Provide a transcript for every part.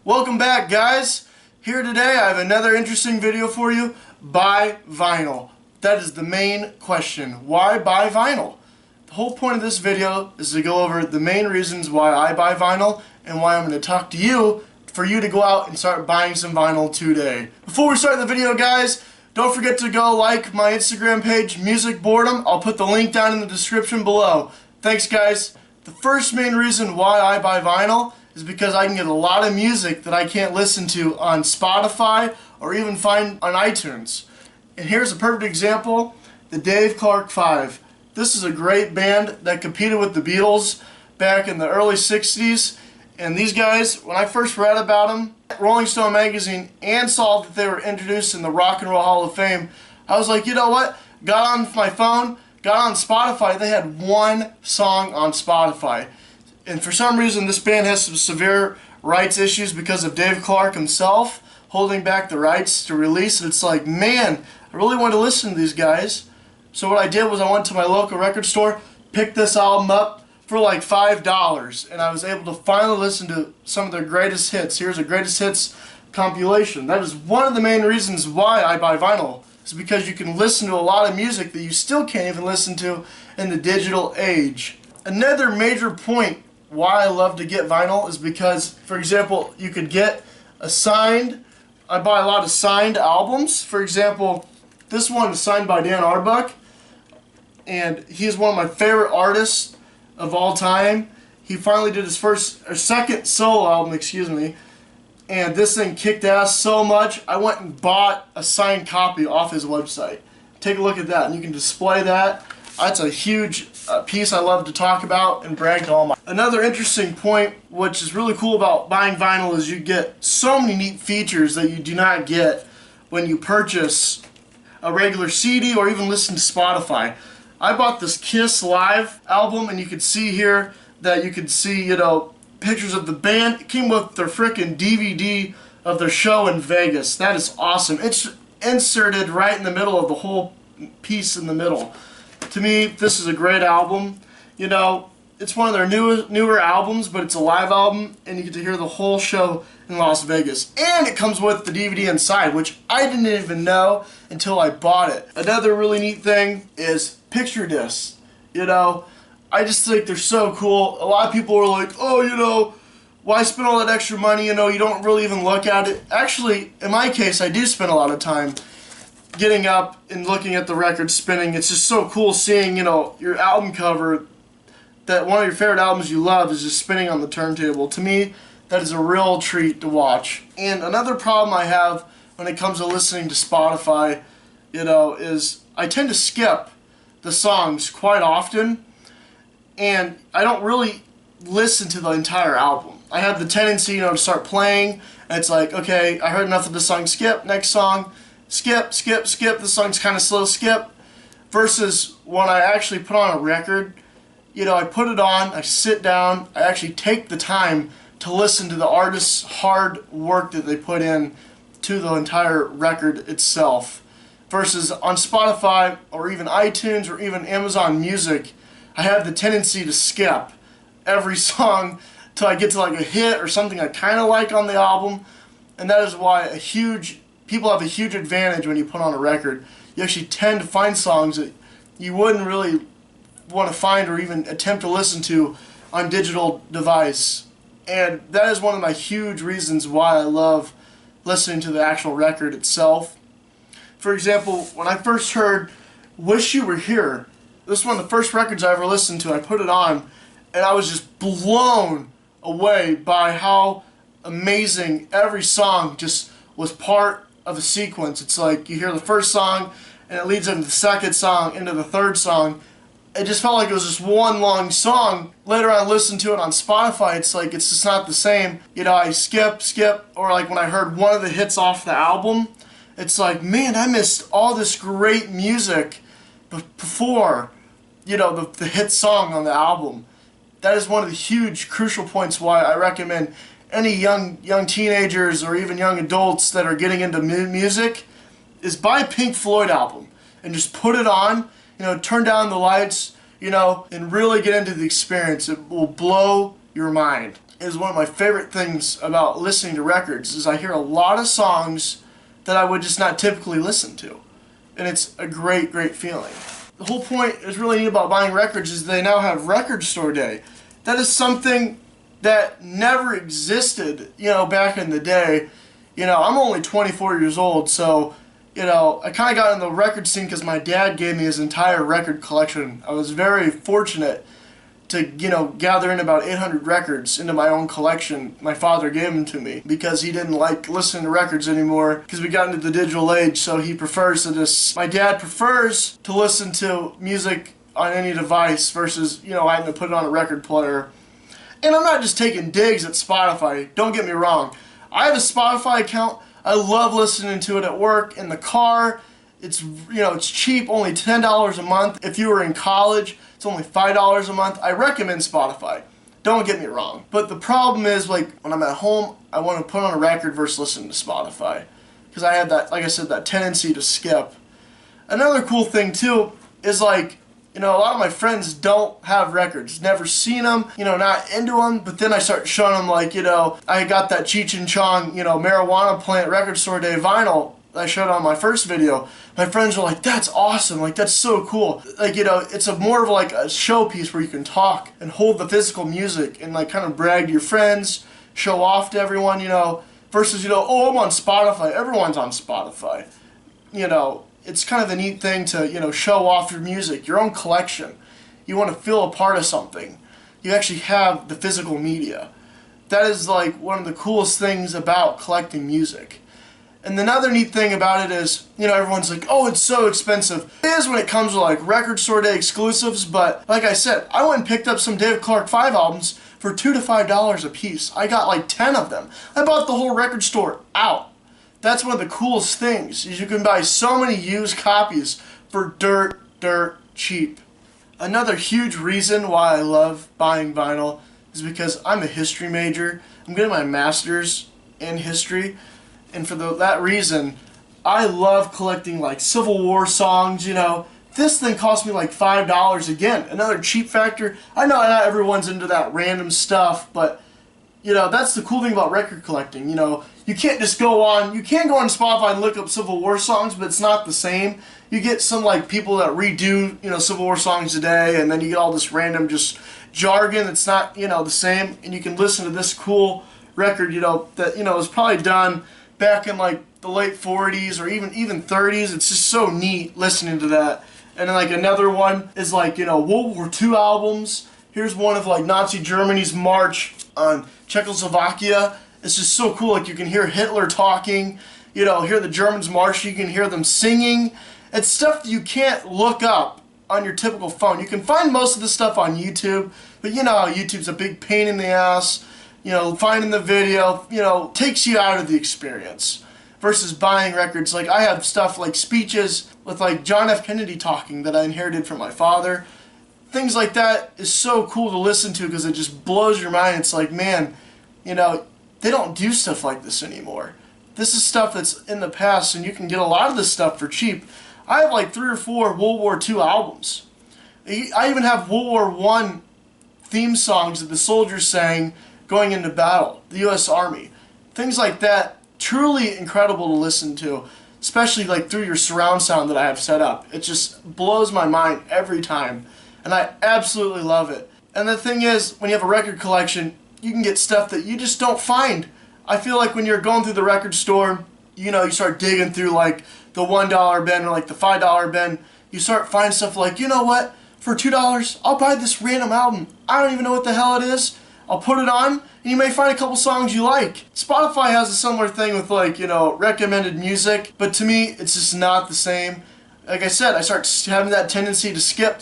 Welcome back, guys. Here today I have another interesting video for you. Buy vinyl. That is the main question. Why buy vinyl? The whole point of this video is to go over the main reasons why I buy vinyl and why I'm going to talk to you for you to go out and start buying some vinyl today. Before we start the video, guys, don't forget to go like my Instagram page, Music Boredom. I'll put the link down in the description below. Thanks, guys. The first main reason why I buy vinyl is because I can get a lot of music that I can't listen to on Spotify or even find on iTunes. And here's a perfect example, the Dave Clark 5. This is a great band that competed with the Beatles back in the early 60s. And these guys, when I first read about them, Rolling Stone magazine, and saw that they were introduced in the Rock and Roll Hall of Fame, I was like, you know what? Got on my phone, got on Spotify. They had one song on Spotify. And for some reason, this band has some severe rights issues because of Dave Clark himself holding back the rights to release it. It's like, man, I really want to listen to these guys. So what I did was I went to my local record store, picked this album up for like $5, and I was able to finally listen to some of their greatest hits. Here's a greatest hits compilation. That is one of the main reasons why I buy vinyl. It's because you can listen to a lot of music that you still can't even listen to in the digital age. Another major point why I love to get vinyl is because, for example, you could get a signed, I buy a lot of signed albums. For example, this one is signed by Dan Arbuck, and he is one of my favorite artists of all time. He finally did his second solo album, and this thing kicked ass so much, I went and bought a signed copy off his website. Take a look at that, and you can display that. That's a huge piece I love to talk about and brag to all my. Another interesting point, which is really cool about buying vinyl, is you get so many neat features that you do not get when you purchase a regular CD or even listen to Spotify. I bought this Kiss Live album, and you can see here that you can see, pictures of the band. It came with their frickin' DVD of their show in Vegas. That is awesome. It's inserted right in the middle of the whole piece in the middle. To me, this is a great album. It's one of their newer albums, but it's a live album, and you get to hear the whole show in Las Vegas. And it comes with the DVD inside, which I didn't even know until I bought it. Another really neat thing is picture discs. I just think they're so cool. A lot of people are like, oh, why spend all that extra money? You don't really even look at it. Actually, in my case, I do spend a lot of time getting up and looking at the record spinning. It's just so cool seeing, your album cover, that one of your favorite albums you love is just spinning on the turntable. To me, that is a real treat to watch. And another problem I have when it comes to listening to Spotify, is I tend to skip the songs quite often, and I don't really listen to the entire album. I have the tendency, to start playing, and it's like, okay, I heard enough of this song, skip, next song, skip, skip, skip, the song's kind of slow, skip, versus when I actually put on a record, I put it on, I sit down, I actually take the time to listen to the artist's hard work that they put in to the entire record itself. Versus on Spotify or even iTunes or even Amazon Music, I have the tendency to skip every song till I get to like a hit or something I kind of like on the album, and that is why people have a huge advantage when you put on a record. You actually tend to find songs that you wouldn't really want to find or even attempt to listen to on digital device. And that is one of my huge reasons why I love listening to the actual record itself. For example, when I first heard Wish You Were Here, this is one of the first records I ever listened to. I put it on, and I was just blown away by how amazing every song just was part of a sequence. It's like you hear the first song, and it leads into the second song, into the third song. It just felt like it was just one long song. Later on, I listened to it on Spotify. It's like, it's just not the same. I skip, or like when I heard one of the hits off the album, it's like, man, I missed all this great music before, the hit song on the album. That is one of the huge, crucial points why I recommend any young teenagers or even young adults that are getting into music is buy a Pink Floyd album and just put it on, turn down the lights, and really get into the experience. It will blow your mind. is one of my favorite things about listening to records is I hear a lot of songs that I would just not typically listen to. And it's a great, great feeling. The whole point is really neat about buying records is they now have Record Store Day. That is something that never existed, back in the day. I'm only 24 years old, so, I kind of got in the record scene because my dad gave me his entire record collection. I was very fortunate to, gather in about 800 records into my own collection. My father gave them to me because he didn't like listening to records anymore because we got into the digital age, so he prefers to just, my dad prefers to listen to music on any device versus, having to put it on a record player. And I'm not just taking digs at Spotify, don't get me wrong. I have a Spotify account. I love listening to it at work, in the car. It's, it's cheap, only $10 a month. If you were in college, it's only $5 a month. I recommend Spotify. Don't get me wrong. But the problem is, like, when I'm at home, I want to put on a record versus listening to Spotify. Because I have that, like I said, that tendency to skip. Another cool thing, too, is, like, a lot of my friends don't have records. Never seen them, not into them. But then I start showing them, like, I got that Cheech and Chong, marijuana plant Record Store Day vinyl I showed on my first video. My friends were like, that's awesome, like that's so cool. Like, it's more of like a showpiece where you can talk and hold the physical music and like kind of brag to your friends, show off to everyone, versus, oh, I'm on Spotify, everyone's on Spotify. It's kind of a neat thing to, show off your music, your own collection. You want to feel a part of something. You actually have the physical media. That is like one of the coolest things about collecting music. And another neat thing about it is, everyone's like, oh, it's so expensive. It is when it comes to like Record Store Day exclusives, but like I said, I went and picked up some David Clark 5 albums for $2 to $5 a piece. I got like 10 of them. I bought the whole record store out. That's one of the coolest things, is you can buy so many used copies for dirt cheap. Another huge reason why I love buying vinyl is because I'm a history major. I'm getting my master's in history. And for that reason, I love collecting like Civil War songs, This thing cost me like $5 again. Another cheap factor. I know not everyone's into that random stuff, but, that's the cool thing about record collecting. You can't just go on, you can go on Spotify and look up Civil War songs, but it's not the same. You get some like people that redo, Civil War songs today, and then you get all this random just jargon that's not, the same. And you can listen to this cool record, that, was probably done back in like the late 40s or even 30s. It's just so neat listening to that. And then like another one is like, World War II albums. Here's one of like Nazi Germany's march on Czechoslovakia. It's just so cool. Like you can hear Hitler talking, hear the Germans march, you can hear them singing. It's stuff that you can't look up on your typical phone. You can find most of this stuff on YouTube, but you know how YouTube's a big pain in the ass. Finding the video, takes you out of the experience. Versus buying records, like I have stuff like speeches with like John F. Kennedy talking that I inherited from my father. Things like that is so cool to listen to because it just blows your mind. It's like, man, they don't do stuff like this anymore. This is stuff that's in the past, and you can get a lot of this stuff for cheap. I have like 3 or 4 World War II albums. I even have World War I theme songs that the soldiers sang going into battle, the U.S. Army. Things like that, truly incredible to listen to, especially like through your surround sound that I have set up. It just blows my mind every time, and I absolutely love it. And the thing is, when you have a record collection, you can get stuff that you just don't find. I feel like when you're going through the record store, you start digging through like the $1 bin or like the $5 bin, you start finding stuff like, you know what, for $2, I'll buy this random album. I don't even know what the hell it is. I'll put it on, and you may find a couple songs you like. Spotify has a similar thing with like, recommended music, but to me, it's just not the same. Like I said, I start having that tendency to skip.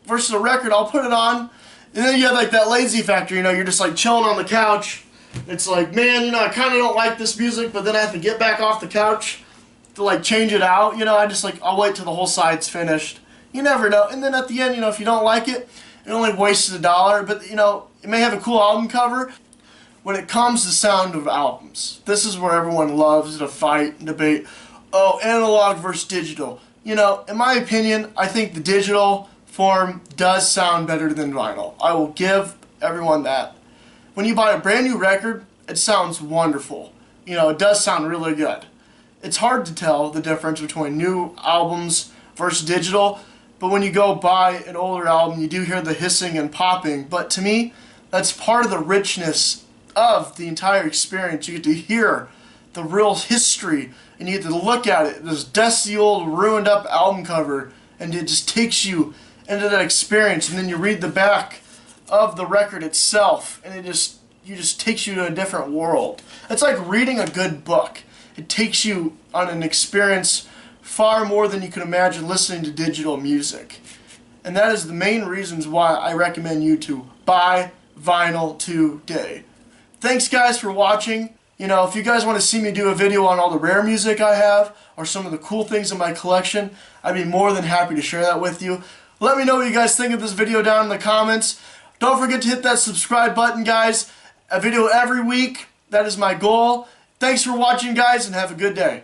Versus a record, I'll put it on, and then you have like that lazy factor, you're just like chilling on the couch. It's like, man, I kind of don't like this music, but then I have to get back off the couch to like change it out. I just like, I'll wait till the whole side's finished. You never know. And then at the end, if you don't like it, it only wasted $1, but it may have a cool album cover. When it comes to sound of albums, this is where everyone loves to fight and debate. Oh, analog versus digital. In my opinion, I think the digital form does sound better than vinyl. I will give everyone that. when you buy a brand new record, it sounds wonderful. You know, it does sound really good. It's hard to tell the difference between new albums versus digital, but when you go buy an older album, you do hear the hissing and popping. But to me, that's part of the richness of the entire experience. You get to hear the real history, and you get to look at it, this dusty old ruined up album cover, and it just takes you into that experience. And then you read the back of the record itself, and it just takes you to a different world. It's like reading a good book. It takes you on an experience far more than you can imagine listening to digital music. And that is the main reasons why I recommend you to buy vinyl today. Thanks guys for watching. You know, if you guys want to see me do a video on all the rare music I have or some of the cool things in my collection, I'd be more than happy to share that with you. Let me know what you guys think of this video down in the comments. Don't forget to hit that subscribe button, guys. A video every week. That is my goal. Thanks for watching, guys, and have a good day.